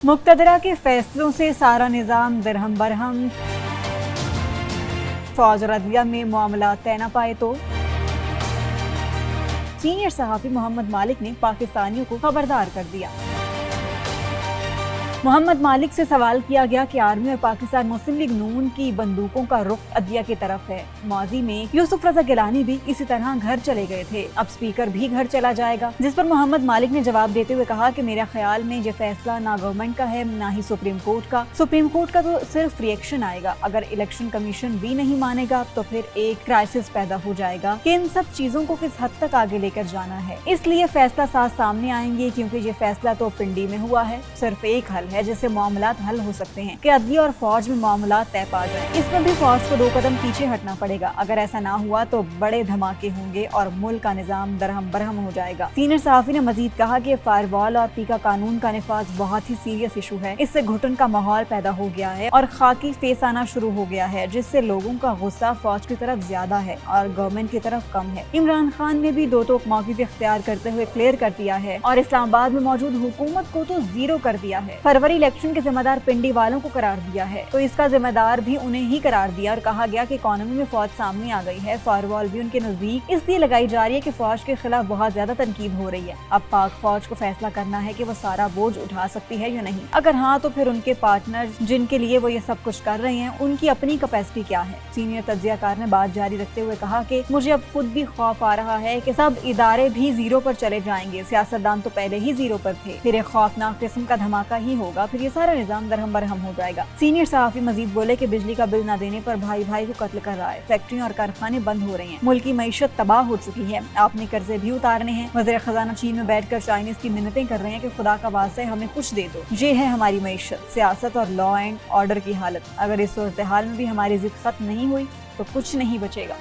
मुक्तदरा के फैसलों से सारा निज़ाम दरहम बरहम, फौज और अदलिया में मामला तय न पाए तो। सीनियर सहाफ़ी मोहम्मद मालिक ने पाकिस्तानियों को खबरदार कर दिया। मोहम्मद मालिक से सवाल किया गया कि आर्मी और पाकिस्तान मुस्लिम लीग नून की बंदूकों का रुख अदलिया की तरफ है। माजी में यूसुफ रजा गिलानी भी इसी तरह घर चले गए थे, अब स्पीकर भी घर चला जाएगा। जिस पर मोहम्मद मालिक ने जवाब देते हुए कहा कि मेरे ख्याल में ये फैसला ना गवर्नमेंट का है, ना ही सुप्रीम कोर्ट का। सुप्रीम कोर्ट का तो सिर्फ रिएक्शन आएगा। अगर इलेक्शन कमीशन भी नहीं मानेगा तो फिर एक क्राइसिस पैदा हो जाएगा कि इन सब चीजों को किस हद तक आगे लेकर जाना है। इसलिए फैसला साथ सामने आएंगे, क्योंकि ये फैसला तो पिंडी में हुआ है। सिर्फ एक हल है जिससे मामलात हल हो सकते हैं कि अदलिया और फौज में मामलात तय पा जाए। इसमें भी फौज को 2 कदम पीछे हटना पड़ेगा। अगर ऐसा ना हुआ तो बड़े धमाके होंगे और मुल्क का निजाम दरहम बरहम हो जाएगा। सीनियर सहाफी ने मजीद कहा कि फायरवॉल और पीका कानून का निफाज बहुत ही सीरियस इशू है। इससे घुटन का माहौल पैदा हो गया है और खाकी फेस आना शुरू हो गया है, जिससे लोगों का गुस्सा फौज की तरफ ज्यादा है और गवर्नमेंट की तरफ कम है। इमरान खान ने भी दो टोक मौक़िफ़ इख्तियार करते हुए क्लियर कर दिया है और इस्लामाबाद में मौजूद हुकूमत को तो जीरो कर दिया है। फरवरी इलेक्शन के जिम्मेदार पिंडी वालों को करार दिया है, तो इसका जिम्मेदार भी उन्हें ही करार दिया और कहा गया कि इकोनॉमी में फौज सामने आ गई है। फायरवॉल भी उनके नजदीक इसलिए लगाई जा रही है कि फौज के खिलाफ बहुत ज्यादा तनकीद हो रही है। अब पाक फौज को फैसला करना है कि वो सारा बोझ उठा सकती है या नहीं। अगर हाँ तो फिर उनके पार्टनर जिनके लिए वो ये सब कुछ कर रहे हैं, उनकी अपनी कैपेसिटी क्या है। सीनियर तज्जियाकार ने बात जारी रखते हुए कहा कि मुझे अब खुद भी खौफ आ रहा है कि सब इदारे भी जीरो पर चले जाएंगे। सियासतदान तो पहले ही जीरो पर थे, फिर एक खौफनाक किस्म का धमाका ही होगा, फिर ये सारा निजाम दरहम बरहम हो जाएगा। सीनियर सहाफी मजीद बोले कि बिजली का बिल न देने पर भाई भाई को कत्ल कर रहा है, फैक्ट्रियां और कारखाने बंद हो रहे हैं, मुल्क की मईशत तबाह हो चुकी है, आपने कर्जे भी उतारने हैं। वज़ीर खजाना चीन में बैठकर चाइनीज की मिन्नतें कर रहे हैं कि खुदा का वास्ता है हमें कुछ दे दो। ये है हमारी मईशत, सियासत और लॉ एंड ऑर्डर की हालत। अगर इस सूरत हाल में भी हमारी जिद खत्म नहीं हुई तो कुछ नहीं बचेगा।